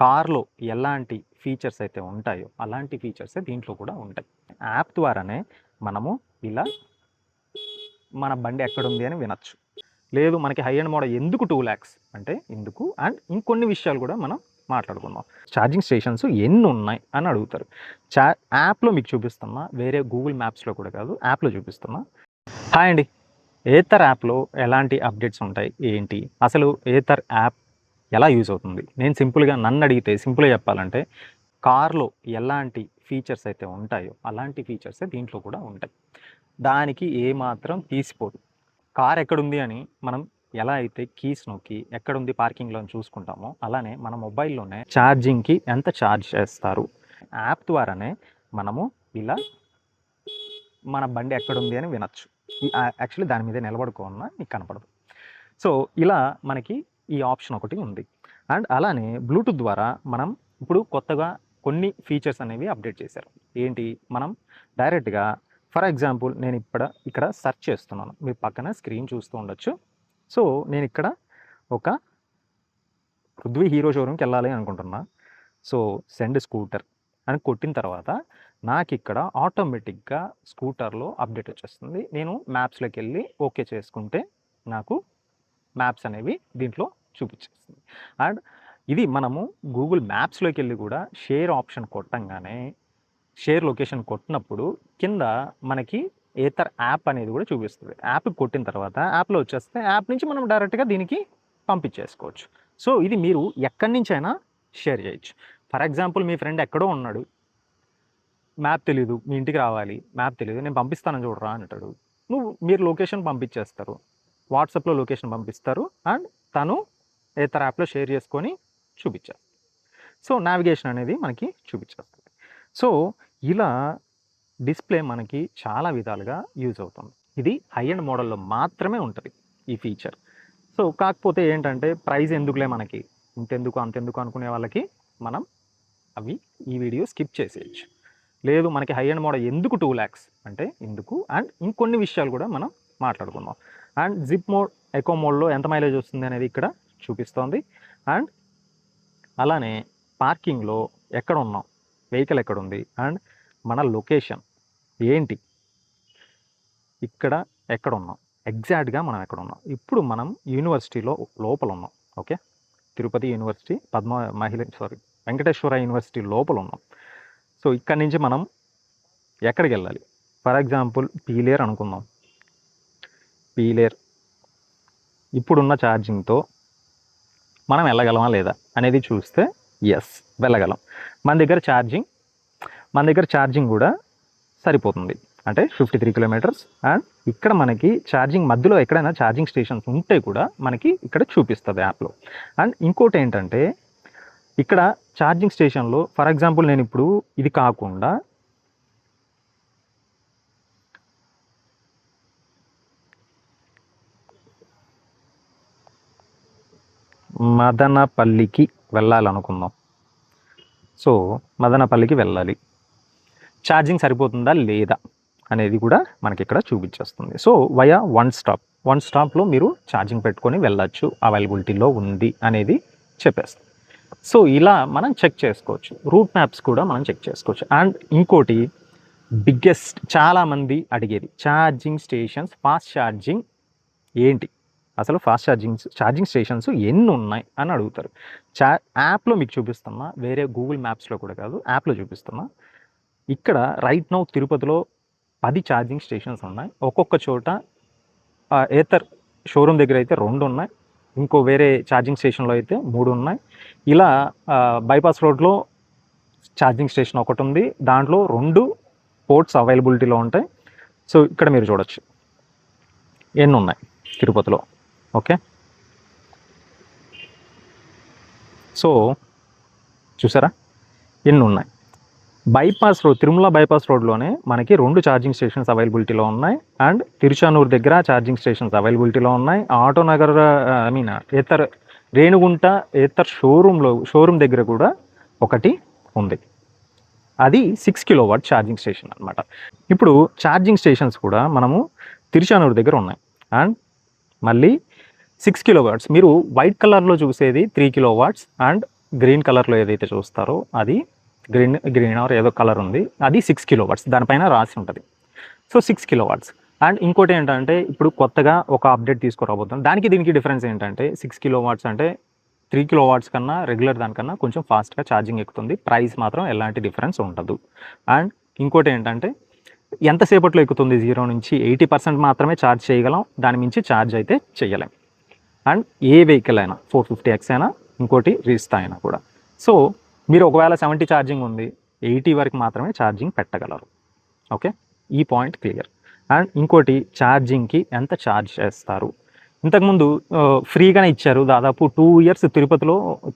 కార్లో ఎలాంటి ఫీచర్స్ అయితే ఉంటాయో అలాంటి ఫీచర్సే దీంట్లో కూడా ఉంటాయి. యాప్ ద్వారానే మనము ఇలా మన బండి ఎక్కడుంది అని వినొచ్చు. లేదు మనకి హై ఎండ్ మోడల్ ఎందుకు 2,00,000 అంటే ఎందుకు అండ్ ఇంకొన్ని విషయాలు కూడా మనం మాట్లాడుకుందాం. ఛార్జింగ్ స్టేషన్స్ ఎన్ని ఉన్నాయి అని అడుగుతారు. యాప్లో మీకు చూపిస్తున్నా, వేరే గూగుల్ మ్యాప్స్లో కూడా కాదు, యాప్లో చూపిస్తున్నా. హాయ్ అండి, ఏథర్ యాప్లో ఎలాంటి అప్డేట్స్ ఉంటాయి ఏంటి, అసలు ఏథర్ యాప్ ఎలా యూజ్ అవుతుంది? నేను నన్ను అడిగితే సింపుల్గా చెప్పాలంటే కార్లో ఎలాంటి ఫీచర్స్ అయితే ఉంటాయో అలాంటి ఫీచర్సే దీంట్లో కూడా ఉంటాయి. దానికి ఏమాత్రం తీసిపోదు. కార్ ఎక్కడుంది అని మనం ఎలా అయితే కీస్ నొక్కి ఎక్కడుంది పార్కింగ్లో అని చూసుకుంటామో, అలానే మన మొబైల్లోనే ఛార్జింగ్కి ఎంత ఛార్జ్ చేస్తారు, యాప్ ద్వారానే మనము ఇలా మన బండి ఎక్కడుంది అని వినొచ్చు. యాక్చువల్లీ దాని మీద నిలబడుకోన్నా మీకు కనపడదు. సో ఇలా మనకి ఈ ఆప్షన్ ఒకటి ఉంది. అండ్ అలానే బ్లూటూత్ ద్వారా మనం ఇప్పుడు కొత్తగా కొన్ని ఫీచర్స్ అనేవి అప్డేట్ చేశారు. ఏంటి, మనం డైరెక్ట్గా ఫర్ ఎగ్జాంపుల్ నేను ఇక్కడ సెర్చ్ చేస్తున్నాను, మీరు పక్కన స్క్రీన్ చూస్తూ ఉండొచ్చు. సో నేను ఇక్కడ ఒక పృథ్వీ హీరో షోరూమ్కి వెళ్ళాలి అనుకుంటున్నా. సో సెండ్ స్కూటర్ అని కొట్టిన తర్వాత నాకు ఇక్కడ ఆటోమేటిక్గా స్కూటర్లో అప్డేట్ వచ్చేస్తుంది. నేను మ్యాప్స్లోకి వెళ్ళి ఓకే చేసుకుంటే నాకు మ్యాప్స్ అనేవి దీంట్లో చూపించేస్తుంది. అండ్ ఇది మనము గూగుల్ మ్యాప్స్లోకి వెళ్ళి కూడా షేర్ ఆప్షన్ కొట్టంగానే, షేర్ లొకేషన్ కొట్టినప్పుడు కింద మనకి ఏథర్ యాప్ అనేది కూడా చూపిస్తుంది. యాప్ కొట్టిన తర్వాత యాప్లో వచ్చేస్తే యాప్ నుంచి మనం డైరెక్ట్గా దీనికి పంపించేసుకోవచ్చు. సో ఇది మీరు ఎక్కడి నుంచైనా షేర్ చేయొచ్చు. ఫర్ ఎగ్జాంపుల్ మీ ఫ్రెండ్ ఎక్కడో ఉన్నాడు, మ్యాప్ తెలీదు, మీ ఇంటికి రావాలి, మ్యాప్ తెలీదు, నేను పంపిస్తానని చూడరా అంటాడు. మీరు లొకేషన్ పంపించేస్తారు, వాట్సాప్లో లొకేషన్ పంపిస్తారు అండ్ తను ఏథర్ యాప్లో షేర్ చేసుకొని చూపించారు. సో నావిగేషన్ అనేది మనకి చూపించేస్తుంది. సో ఇలా డిస్ప్లే మనకి చాలా విధాలుగా యూజ్ అవుతుంది. ఇది హై ఎండ్ మోడల్లో మాత్రమే ఉంటుంది ఈ ఫీచర్. సో కాకపోతే ఏంటంటే ప్రైస్ ఎందుకులే మనకి, ఇంతెందుకు అంతెందుకు అనుకునే వాళ్ళకి మనం ఈ వీడియో స్కిప్ చేసేయచ్చు. లేదు మనకి హై ఎండ్ మోడల్ ఎందుకు 2,00,000 అంటే ఎందుకు అండ్ ఇంకొన్ని విషయాలు కూడా మనం మాట్లాడుకుందాం. అండ్ జిప్ మోడ్, ఎకో మోడ్లో ఎంత మైలేజ్ వస్తుంది అనేది ఇక్కడ చూపిస్తోంది. అండ్ అలానే పార్కింగ్లో ఎక్కడ ఉన్నాం, వెహికల్ ఎక్కడ ఉంది అండ్ మన లొకేషన్ ఏంటి, ఇక్కడ ఎక్కడ ఉన్నాం, ఎగ్జాక్ట్గా మనం ఎక్కడ ఉన్నాం. ఇప్పుడు మనం యూనివర్సిటీలో లోపల ఉన్నాం. Okay, Tirupati university Venkateswara university లోపల ఉన్నాం. సో ఇక్కడి నుంచి మనం ఎక్కడికి వెళ్ళాలి, ఫర్ ఎగ్జాంపుల్ పీలేర్ అనుకుందాం. పీలేర్ ఇప్పుడున్న ఛార్జింగ్తో మనం వెళ్ళగలమా లేదా అనేది చూస్తే ఎస్, వెళ్ళగలం. మన దగ్గర ఛార్జింగ్ కూడా సరిపోతుంది, అంటే 53 కిలోమీటర్స్. అండ్ ఇక్కడ మనకి ఛార్జింగ్ మధ్యలో ఎక్కడైనా ఛార్జింగ్ స్టేషన్స్ ఉంటే కూడా మనకి ఇక్కడ చూపిస్తుంది యాప్లో. అండ్ ఇంకోటి ఏంటంటే ఇక్కడ ఛార్జింగ్ స్టేషన్లో ఫర్ ఎగ్జాంపుల్ నేను ఇప్పుడు ఇది కాకుండా మదనపల్లికి వెళ్ళాలనుకుందాం. సో మదనపల్లికి వెళ్ళాలి, ఛార్జింగ్ సరిపోతుందా లేదా అనేది కూడా మనకి ఇక్కడ చూపించేస్తుంది. సో వయా వన్ స్టాప్లో మీరు ఛార్జింగ్ పెట్టుకొని వెళ్ళచ్చు, అవైలబిలిటీలో ఉంది అనేది చెప్పేస్తుంది. సో ఇలా మనం చెక్ చేసుకోవచ్చు. రూట్ మ్యాప్స్ కూడా మనం చెక్ చేసుకోవచ్చు. అండ్ ఇంకోటి బిగ్గెస్ట్, చాలామంది అడిగేది ఛార్జింగ్ స్టేషన్స్, ఫాస్ట్ ఛార్జింగ్ ఏంటి, అసలు ఫాస్ట్ ఛార్జింగ్ స్టేషన్స్ ఎన్ని ఉన్నాయి అని అడుగుతారు. యాప్లో మీకు చూపిస్తున్నా, వేరే గూగుల్ మ్యాప్స్లో కూడా కాదు, యాప్లో చూపిస్తున్నా. ఇక్కడ రైట్ నౌ తిరుపతిలో 10 ఛార్జింగ్ స్టేషన్స్ ఉన్నాయి. ఒక్కొక్క చోట ఏథర్ షోరూమ్ దగ్గర అయితే 2 ఉన్నాయి, ఇంకో వేరే ఛార్జింగ్ స్టేషన్లో అయితే 3 ఉన్నాయి. ఇలా బైపాస్ రోడ్లో ఛార్జింగ్ స్టేషన్ ఒకటి ఉంది, దాంట్లో 2 పోర్ట్స్ అవైలబిలిటీలో ఉంటాయి. సో ఇక్కడ మీరు చూడొచ్చు ఎన్ని ఉన్నాయి తిరుపతిలో. ఓకే, సో చూసారా ఎన్ని ఉన్నాయి. తిరుమల బైపాస్ రోడ్లోనే మనకి 2 ఛార్జింగ్ స్టేషన్స్ అవైలబిలిటీలో ఉన్నాయి. అండ్ తిరుచానూరు దగ్గర ఛార్జింగ్ స్టేషన్స్ అవైలబిలిటీలో ఉన్నాయి. Autonagar Ather Renigunta Ather showroom దగ్గర కూడా ఒకటి ఉంది, అది 6 కిలోవాట్ ఛార్జింగ్ స్టేషన్ అనమాట. ఇప్పుడు ఛార్జింగ్ స్టేషన్స్ కూడా మనము తిరుచానూరు దగ్గర ఉన్నాయి. అండ్ మళ్ళీ 6 కిలోవాట్స్, మీరు వైట్ కలర్లో చూసేది 3 కిలోవాట్స్ అండ్ గ్రీన్ కలర్లో ఏదైతే చూస్తారో అది గ్రీన్ ఆర్ ఏదో కలర్ ఉంది, అది 6 కిలోవాట్స్, దానిపైన రాసి ఉంటుంది. So 6 kilowatts. అండ్ ఇంకోటి ఏంటంటే ఇప్పుడు కొత్తగా ఒక అప్డేట్ తీసుకురాబోతున్నాం. దానికి దీనికి డిఫరెన్స్ ఏంటంటే 6 కిలోవాట్స్ అంటే 3 కిలోవాట్స్ కన్నా రెగ్యులర్ దానికన్నా కొంచెం ఫాస్ట్గా ఛార్జింగ్ ఎక్కుతుంది. ప్రైస్ మాత్రం ఎలాంటి డిఫరెన్స్ ఉండదు. అండ్ ఇంకోటి ఏంటంటే ఎంతసేపట్లో ఎక్కుతుంది, 0 నుంచి 80% మాత్రమే ఛార్జ్ చేయగలం, దాని మించి ఛార్జ్ అయితే చేయలేం. అండ్ ఏ వెహికల్ అయినా 450X అయినా ఇంకోటి రీస్తా అయినా కూడా. సో మీరు ఒకవేళ 70 ఛార్జింగ్ ఉంది, 80 వరకు మాత్రమే ఛార్జింగ్ పెట్టగలరు. ఓకే, ఈ పాయింట్ క్లియర్. అండ్ ఇంకోటి ఛార్జింగ్కి ఎంత ఛార్జ్ చేస్తారు, ఇంతకుముందు ఫ్రీగానే ఇచ్చారు. దాదాపు 2 years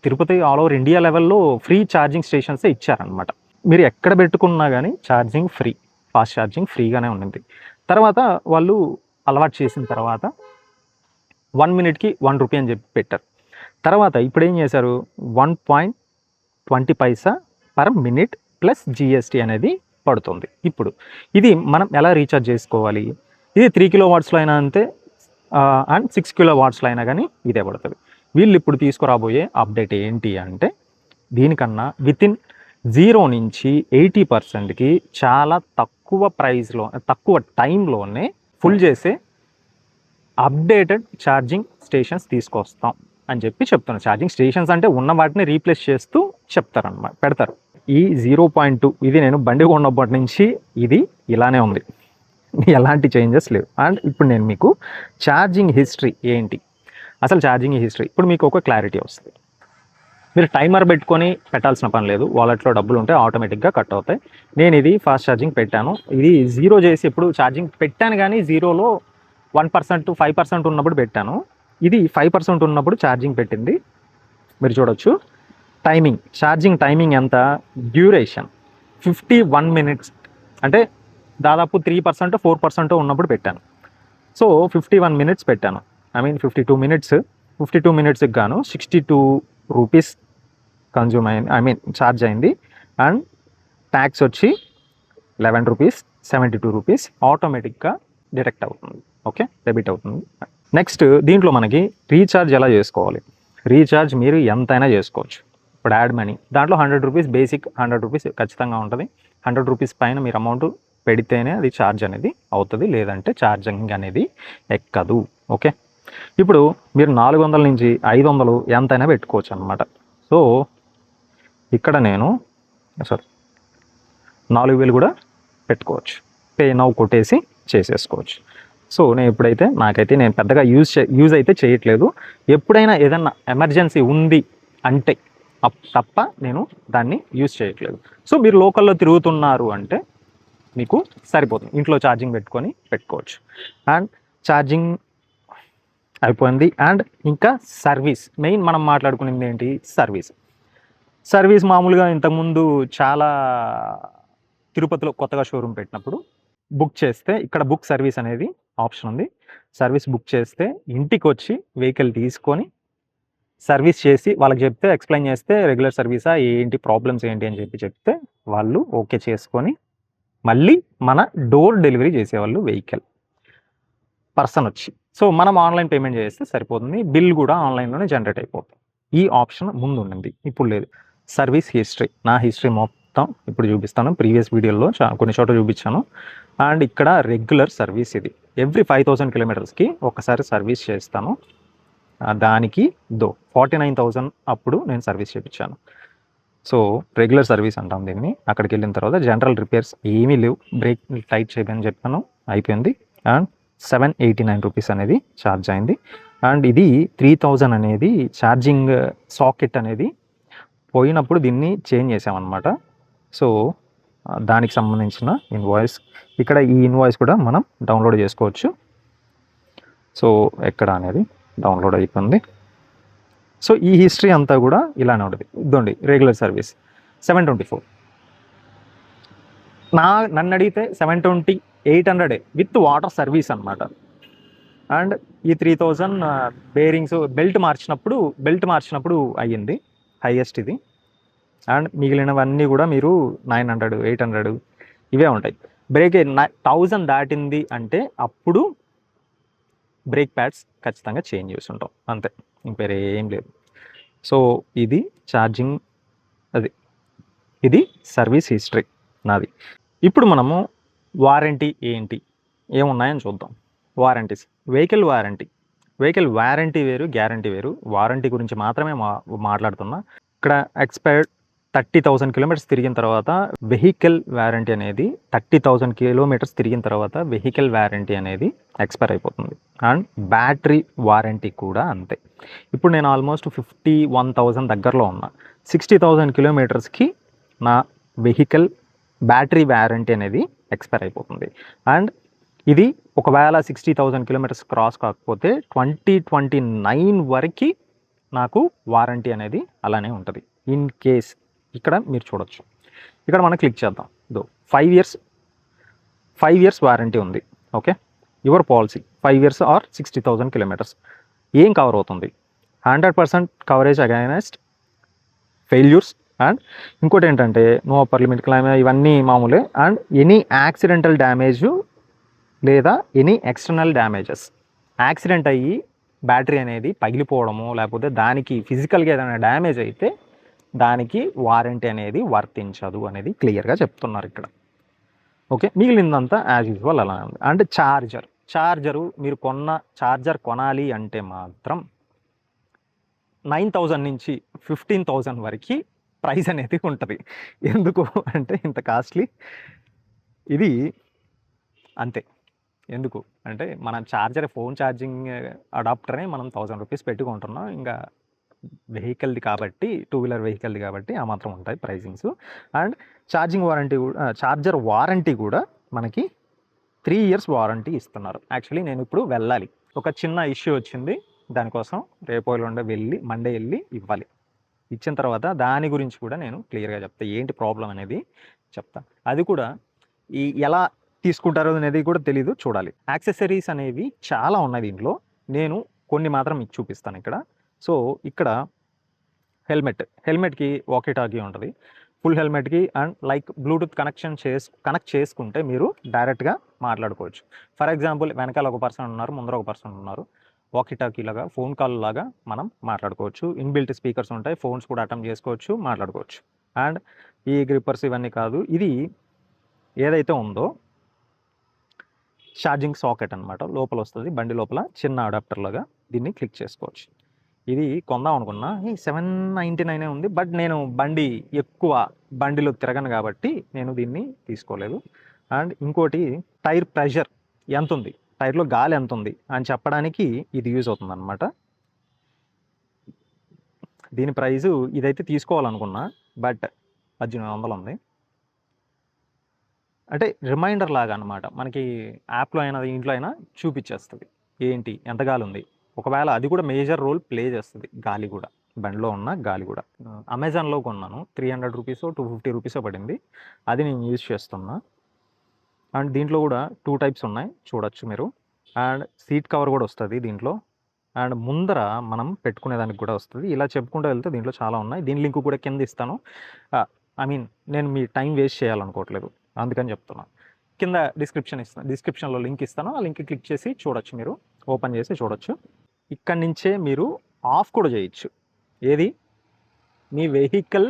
Tirupati all over India లెవెల్లో ఫ్రీ ఛార్జింగ్ స్టేషన్సే ఇచ్చారనమాట. మీరు ఎక్కడ పెట్టుకున్నా కానీ ఛార్జింగ్ ఫ్రీ, ఫాస్ట్ ఛార్జింగ్ ఫ్రీగానే ఉంది. తర్వాత వాళ్ళు అలవాటు చేసిన తర్వాత 1 మినిట్కి 1 రూపీ అని చెప్పి పెట్టారు. తర్వాత ఇప్పుడు ఏం చేశారు, 1.20 పైసా పర్ మినిట్ ప్లస్ GST అనేది పడుతుంది. ఇప్పుడు ఇది మనం ఎలా రీఛార్జ్ చేసుకోవాలి, ఇది 3 కిలోవాట్స్లో అయినా అంతే, అండ్ 6 కిలోవాట్స్లో అయినా కానీ ఇదే పడుతుంది. వీళ్ళు ఇప్పుడు తీసుకురాబోయే అప్డేట్ ఏంటి అంటే దీనికన్నా వితిన్ 0 నుంచి 80%కి చాలా తక్కువ ప్రైస్లో, తక్కువ టైంలోనే ఫుల్ చేసే అప్డేటెడ్ ఛార్జింగ్ స్టేషన్స్ తీసుకొస్తాం అని చెప్పి చెప్తున్నారు. ఛార్జింగ్ స్టేషన్స్ అంటే ఉన్న వాటిని రీప్లేస్ చేస్తూ చెప్తారన్నమాట, పెడతారు. ఈ 0.2 ఇది నేను బండి కొన్నప్పటి నుంచి ఇది ఇలానే ఉంది, ఎలాంటి చేంజెస్ లేవు. అండ్ ఇప్పుడు నేను మీకు ఛార్జింగ్ హిస్టరీ ఏంటి, అసలు ఛార్జింగ్ హిస్టరీ ఇప్పుడు మీకు ఒక క్లారిటీ వస్తుంది. మీరు టైమర్ పెట్టుకొని పెట్టాల్సిన పని లేదు, వాలెట్లో డబ్బులు ఉంటే ఆటోమేటిక్గా కట్ అవుతాయి. నేను ఇది ఫాస్ట్ ఛార్జింగ్ పెట్టాను, ఇది 0 చేసి ఇప్పుడు ఛార్జింగ్ పెట్టాను కానీ 0లో 1% 5% ఉన్నప్పుడు పెట్టాను, ఇది 5% ఉన్నప్పుడు ఛార్జింగ్ పెట్టింది. మీరు చూడొచ్చు టైమింగ్, ఛార్జింగ్ టైమింగ్ ఎంత, డ్యూరేషన్ 51 మినిట్స్, అంటే దాదాపు 3% 4% ఉన్నప్పుడు పెట్టాను. సో 51 మినిట్స్ పెట్టాను, 52 మినిట్స్కి గాను 62 రూపీస్ కన్జ్యూమ్ అయింది, ఛార్జ్ అయింది. అండ్ ట్యాక్స్ వచ్చి 11 రూపీస్, 72 రూపీస్ ఆటోమేటిక్గా డిడక్ట్ అవుతుంది. ఓకే, డెబిట్ అవుతుంది. నెక్స్ట్ దీంట్లో మనకి రీఛార్జ్ ఎలా చేసుకోవాలి, రీఛార్జ్ మీరు ఎంతైనా చేసుకోవచ్చు. ఇప్పుడు యాడ్ మనీ దాంట్లో 100 రూపీస్ బేసిక్, 100 రూపీస్ ఖచ్చితంగా ఉంటుంది. 100 రూపీస్ పైన మీరు అమౌంట్ పెడితేనే అది ఛార్జ్ అనేది అవుతుంది, లేదంటే ఛార్జింగ్ అనేది ఎక్కదు. ఓకే, ఇప్పుడు మీరు 400 నుంచి 500 ఎంతైనా పెట్టుకోవచ్చు అనమాట. సో ఇక్కడ నేను 4000 కూడా పెట్టుకోవచ్చు, పే నౌ కొట్టేసి చేసేసుకోవచ్చు. సో నాకైతే నేను పెద్దగా యూజ్ అయితే చేయట్లేదు. ఎప్పుడైనా ఏదన్నా ఎమర్జెన్సీ ఉంది అంటే తప్ప నేను దాన్ని యూజ్ చేయట్లేదు. సో మీరు లోకల్లో తిరుగుతున్నారు అంటే మీకు సరిపోతుంది, ఇంట్లో ఛార్జింగ్ పెట్టుకోవచ్చు. అండ్ ఛార్జింగ్ అయిపోయింది. అండ్ ఇంకా సర్వీస్, మెయిన్ మనం మాట్లాడుకునేది ఏంటి, సర్వీస్ మామూలుగా ఇంతకుముందు చాలా తిరుపతిలో కొత్తగా షోరూమ్ పెట్టినప్పుడు బుక్ చేస్తే ఇక్కడ బుక్ సర్వీస్ అనేది ఆప్షన్ ఉంది. సర్వీస్ బుక్ చేస్తే ఇంటికి వచ్చి వెహికల్ తీసుకొని సర్వీస్ చేసి వాళ్ళకి చెప్తే, ఎక్స్ప్లెయిన్ చేస్తే రెగ్యులర్ సర్వీసా ఏంటి, ప్రాబ్లమ్స్ ఏంటి అని చెప్తే వాళ్ళు ఓకే చేసుకొని మళ్ళీ మన డోర్ డెలివరీ చేసేవాళ్ళు వెహికల్ పర్సన్ వచ్చి. సో మనం ఆన్లైన్ పేమెంట్ చేస్తే సరిపోతుంది, బిల్ కూడా ఆన్లైన్లోనే జనరేట్ అయిపోతుంది. ఈ ఆప్షన్ ముందు ఉండింది, ఇప్పుడు లేదు. సర్వీస్ హిస్టరీ, నా హిస్టరీ మొత్తం ఇప్పుడు చూపిస్తాను. ప్రీవియస్ వీడియోలో కొన్ని చోట్ల చూపించాను. అండ్ ఇక్కడ రెగ్యులర్ సర్వీస్, ఇది ఎవ్రీ 5000 కిలోమీటర్స్కి ఒకసారి సర్వీస్ చేస్తాను. దానికి 49,000 అప్పుడు నేను సర్వీస్ చేయించాను. సో రెగ్యులర్ సర్వీస్ అంటాం దీన్ని. అక్కడికి వెళ్ళిన తర్వాత జనరల్ రిపేర్స్ ఏమీ లేవు, బ్రేక్ టైట్ చేయమని చెప్పాను, అయిపోయింది. అండ్ 789 రూపీస్ అనేది ఛార్జ్ అయింది. అండ్ ఇది 3000 అనేది ఛార్జింగ్ సాకెట్ అనేది పోయినప్పుడు దీన్ని చేంజ్ చేసామన్నమాట. సో దానికి సంబంధించిన ఇన్వాయిస్, ఇక్కడ ఈ ఇన్వాయిస్ కూడా మనం డౌన్లోడ్ చేసుకోవచ్చు. సో ఎక్కడ అనేది డౌన్లోడ్ అయిపోయింది. సో ఈ హిస్టరీ అంతా కూడా ఇలానే ఉంటుంది. ఇదండి రెగ్యులర్ సర్వీస్ 724. నన్ను అడిగితే 720-800 విత్ వాటర్ సర్వీస్ అనమాట. అండ్ ఈ 3000 బేరింగ్స్ బెల్ట్ మార్చినప్పుడు అయ్యింది హైయెస్ట్ ఇది. అండ్ మిగిలినవన్నీ కూడా మీరు 900, 800 ఇవే ఉంటాయి. బ్రేక్ 1000 దాటింది అంటే అప్పుడు బ్రేక్ ప్యాడ్స్ ఖచ్చితంగా చేంజ్ చేసి ఉంటాం, అంతే, ఇంక వేరే ఏం లేదు. సో ఇది ఛార్జింగ్, అది ఇది సర్వీస్ హిస్టరీ నాది. ఇప్పుడు మనము వారంటీ ఏంటి, ఏమున్నాయని చూద్దాం. Warranties, vehicle warranty. Vehicle warranty వేరు, గ్యారంటీ వేరు. వారంటీ గురించి మాత్రమే మాట్లాడుతున్నా. ఇక్కడ ఎక్స్పైర్డ్ 30,000 కిలోమీటర్స్ తిరిగిన తర్వాత వెహికల్ వారంటీ అనేది 30,000 కిలోమీటర్స్ తిరిగిన తర్వాత వెహికల్ వారంటీ అనేది ఎక్స్పైర్ అయిపోతుంది. అండ్ బ్యాటరీ వారంటీ కూడా అంతే. ఇప్పుడు నేను ఆల్మోస్ట్ 51,000 దగ్గరలో ఉన్నా. 60,000 కిలోమీటర్స్కి నా వెహికల్ బ్యాటరీ వారంటీ అనేది ఎక్స్పైర్ అయిపోతుంది. అండ్ ఇది ఒకవేళ 60,000 కిలోమీటర్స్ క్రాస్ కాకపోతే 2029 వరకు నాకు వారంటీ అనేది అలానే ఉంటుంది. ఇన్ కేస్ ఇక్కడ మీరు చూడొచ్చు, ఇక్కడ మనం క్లిక్ చేద్దాం. 5 ఇయర్స్ వారంటీ ఉంది. Okay, your policy 5 years or 60,000 kilometres. ఏం కవర్ అవుతుంది? 100% కవరేజ్ అగైనెస్ట్ ఫెయిల్యూర్స్. అండ్ ఇంకోటి ఏంటంటే నో అప్పర్ లిమిట్ క్లైమ్, ఇవన్నీ మామూలే. అండ్ ఎనీ యాక్సిడెంటల్ డ్యామేజ్ లేదా ఎనీ ఎక్స్టర్నల్ డ్యామేజెస్, యాక్సిడెంట్ అయ్యి బ్యాటరీ అనేది పగిలిపోవడము లేకపోతే దానికి ఫిజికల్గా ఏదైనా డ్యామేజ్ అయితే దానికి వారంటీ అనేది వర్తించదు అనేది క్లియర్గా చెప్తున్నారు ఇక్కడ. ఓకే, మిగిలిందంతా యాజ్ యూజువల్ అలా ఉంది. అండ్ ఛార్జరు మీరు ఛార్జర్ కొనాలి అంటే మాత్రం 9,000 నుంచి 15,000 వరకు ప్రైస్ అనేది ఉంటుంది. ఎందుకు అంటే ఇంత కాస్ట్లీ ఇది, అంతే. ఎందుకు అంటే మనం ఫోన్ ఛార్జింగ్ అడాప్టర్నే మనం 1000 రూపీస్ పెట్టుకుంటున్నాం. ఇంకా వెహికల్ది కాబట్టి, 2 వీలర్ వెహికల్ది కాబట్టి ఆ మాత్రం ఉంటాయి ప్రైజింగ్స్. అండ్ ఛార్జర్ వారంటీ కూడా మనకి 3 ఇయర్స్ వారంటీ ఇస్తున్నారు. యాక్చువల్లీ నేను ఇప్పుడు వెళ్ళాలి, ఒక చిన్న ఇష్యూ వచ్చింది, దానికోసం రేపు మండే వెళ్ళి ఇవ్వాలి. ఇచ్చిన తర్వాత దాని గురించి కూడా నేను క్లియర్గా చెప్తా, ఏంటి ప్రాబ్లం అనేది చెప్తా. అది కూడా ఎలా తీసుకుంటారో అనేది కూడా తెలీదు, చూడాలి. యాక్సెసరీస్ అనేవి చాలా ఉన్నాయి దీంట్లో, నేను కొన్ని మాత్రం మీకు చూపిస్తాను ఇక్కడ. సో ఇక్కడ హెల్మెట్కి వాకీ టాకీ ఉంటుంది, ఫుల్ హెల్మెట్కి. అండ్ లైక్ బ్లూటూత్ కనెక్ట్ చేసుకుంటే మీరు డైరెక్ట్గా మాట్లాడుకోవచ్చు. ఫర్ ఎగ్జాంపుల్ వెనకాల ఒక పర్సన్ ఉన్నారు, ముందర ఒక పర్సన్ ఉన్నారు, వాకీ టాకీ లాగా ఫోన్ కాల్ లాగా మనం మాట్లాడుకోవచ్చు. ఇన్బిల్ట్ స్పీకర్స్ ఉంటాయి, ఫోన్స్ కూడా అటెంప్ట్ చేసుకోవచ్చు, మాట్లాడుకోవచ్చు. అండ్ ఈ గ్రిప్పర్స్ ఇవన్నీ కాదు, ఇది ఏదైతే ఉందో ఛార్జింగ్ సాకెట్ అనమాట, లోపల వస్తుంది బండి లోపల చిన్న అడాప్టర్ లాగా, దీన్ని క్లిక్ చేసుకోవచ్చు. ఇది కొందాం అనుకున్నా, 799 ఉంది. బట్ నేను బండిలో తిరగను కాబట్టి నేను దీన్ని తీసుకోలేదు. అండ్ ఇంకోటి, టైర్ ప్రెషర్ ఎంత ఉంది, టైర్లో గాలి ఎంత ఉంది అని చెప్పడానికి ఇది యూజ్ అవుతుంది అనమాట. దీని ప్రైజు ఇదైతే తీసుకోవాలనుకున్నా, బట్ 1800 ఉంది. అంటే రిమైండర్ లాగా అనమాట, మనకి యాప్లో అయినా ఇంట్లో అయినా చూపించేస్తుంది ఏంటి ఎంత గాలి ఉంది. ఒకవేళ అది కూడా మేజర్ రోల్ ప్లే చేస్తుంది, గాలి కూడా, బండిలో ఉన్న గాలి కూడా. అమెజాన్లో కొన్నాను, 300 రూపీసో 250 రూపీసో పడింది, అది నేను యూజ్ చేస్తున్నా. అండ్ దీంట్లో కూడా 2 టైప్స్ ఉన్నాయి, చూడొచ్చు మీరు. అండ్ సీట్ కవర్ కూడా వస్తుంది దీంట్లో. అండ్ ముందర మనం పెట్టుకునేదానికి కూడా వస్తుంది. ఇలా చెప్పుకుంటూ వెళ్తే దీంట్లో చాలా ఉన్నాయి. దీని లింక్ కూడా కింద ఇస్తాను. నేను మీ టైం వేస్ట్ చేయాలనుకోవట్లేదు, అందుకని చెప్తున్నా. కింద డిస్క్రిప్షన్లో లింక్ ఇస్తాను, ఆ లింక్ క్లిక్ చేసి చూడొచ్చు, మీరు ఓపెన్ చేసి చూడొచ్చు. ఇక్కడి నుంచే మీరు ఆఫ్ కూడా చేయొచ్చు. ఏది, మీ వెహికల్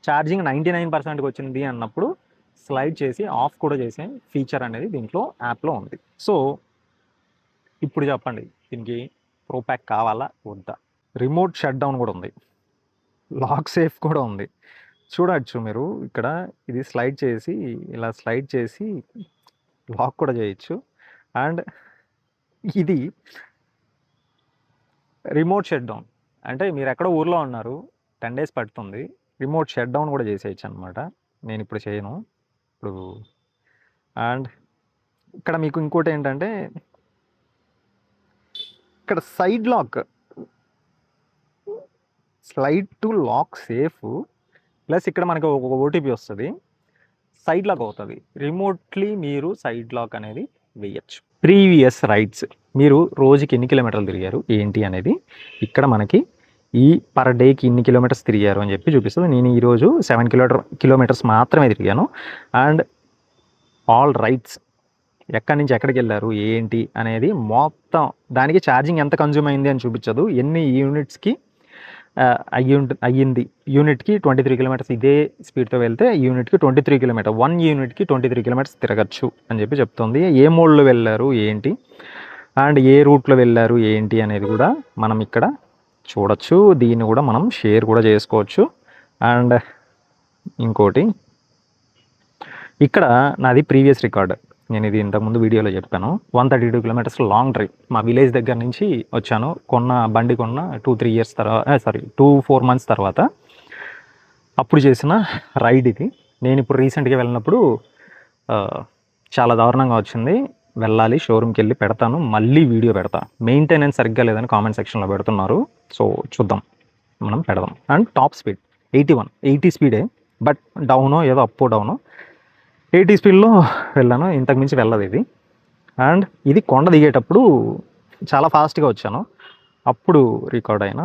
ఛార్జింగ్ 99%కి వచ్చింది అన్నప్పుడు స్లైడ్ చేసి ఆఫ్ కూడా చేసే ఫీచర్ అనేది దీంట్లో యాప్లో ఉంది. సో ఇప్పుడు చెప్పండి, దీనికి ప్రో ప్యాక్ కావాలా వద్దా? రిమోట్ షట్ డౌన్ కూడా ఉంది, లాక్ సేఫ్ కూడా ఉంది. చూడవచ్చు మీరు ఇక్కడ, ఇది ఇలా స్లైడ్ చేసి లాక్ కూడా చేయొచ్చు. అండ్ ఇది రిమోట్ షట్ డౌన్, అంటే మీరు ఎక్కడో ఊర్లో ఉన్నారు, 10 days పడుతుంది, రిమోట్ షట్ డౌన్ కూడా చేసేయచ్చు అనమాట. నేను ఇప్పుడు చేయను ఇప్పుడు. అండ్ ఇక్కడ మీకు ఇంకోటి ఏంటంటే, ఇక్కడ side lock, slide to lock safe, plus ఇక్కడ మనకి ఒక ఓటీపీ వస్తుంది, సైడ్ లాక్ అవుతుంది. రిమోట్లీ మీరు సైడ్ లాక్ అనేది వేయచ్చు. ప్రీవియస్ రైడ్స్, మీరు రోజుకి ఎన్ని కిలోమీటర్లు తిరిగారు ఏంటి అనేది ఇక్కడ మనకి ఈ పర్ డేకి ఇన్ని కిలోమీటర్స్ తిరిగారు అని చెప్పి చూపిస్తుంది. నేను ఈరోజు 7 కిలోమీటర్స్ మాత్రమే తిరిగాను. అండ్ ఆల్ రైడ్స్, ఎక్కడి నుంచి ఎక్కడికి వెళ్ళారు ఏంటి అనేది మొత్తం, దానికి ఛార్జింగ్ ఎంత కన్జ్యూమ్ అయింది అని చూపించదు, ఎన్ని యూనిట్స్కి అయ్యింది. యూనిట్కి 23 కిలోమీటర్స్ ఇదే స్పీడ్తో వెళ్తే యూనిట్కి 23 కిలోమీటర్ 1 యూనిట్కి 23 కిలోమీటర్స్ తిరగచ్చు అని చెప్పి చెప్తుంది. ఏ మోడ్లో వెళ్ళారు ఏంటి అండ్ ఏ రూట్లో వెళ్ళారు ఏంటి అనేది కూడా మనం ఇక్కడ చూడొచ్చు. దీన్ని కూడా మనం షేర్ కూడా చేసుకోవచ్చు. అండ్ ఇంకోటి ఇక్కడ నాది ప్రీవియస్ రికార్డ్, నేను ఇది ఇంతకుముందు వీడియోలో చెప్పాను. 132 కిలోమీటర్స్ లాంగ్ డ్రైవ్ మా విలేజ్ దగ్గర నుంచి వచ్చాను. బండి కొన్న 2-3 ఇయర్స్ తర్వాత 2-4 మంత్స్ తర్వాత అప్పుడు చేసిన రైడ్ ఇది. నేను ఇప్పుడు రీసెంట్గా వెళ్ళినప్పుడు చాలా దారుణంగా వచ్చింది. వెళ్ళాలి, షోరూమ్కి వెళ్ళి పెడతాను, మళ్ళీ వీడియో పెడతా. మెయింటెనెన్స్ సరిగ్గా లేదని కామెంట్ సెక్షన్లో పెడుతున్నారు. సో చూద్దాం, మనం పెడదాం. అండ్ టాప్ స్పీడ్ 80 స్పీడే, బట్ డౌనో ఏదో అప్పో డౌనో 80 స్పీడ్లో వెళ్ళాను. ఇంతకు మించి వెళ్ళదు ఇది. అండ్ ఇది కొండ దిగేటప్పుడు చాలా ఫాస్ట్గా వచ్చాను, అప్పుడు రికార్డ్ అయిన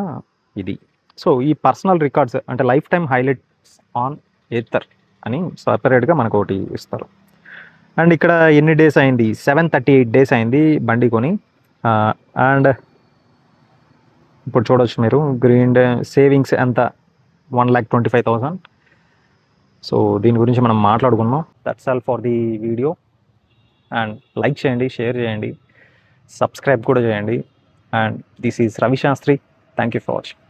ఇది. సో ఈ పర్సనల్ రికార్డ్స్ అంటే life time highlights on Ather అని సపరేట్గా మనకు ఒకటి ఇస్తారు. అండ్ ఇక్కడ ఎన్ని డేస్ అయింది, 738 డేస్ అయింది బండి కొని. అండ్ ఇప్పుడు చూడవచ్చు మీరు గ్రీన్ సేవింగ్స్ ఎంత, 1,25,000. సో దీని గురించి మనం మాట్లాడుకున్నాం. That's all for the video. And like చేయండి, షేర్ చేయండి, సబ్స్క్రైబ్ కూడా చేయండి. And this is Ravi Shastri. Thank you for watching.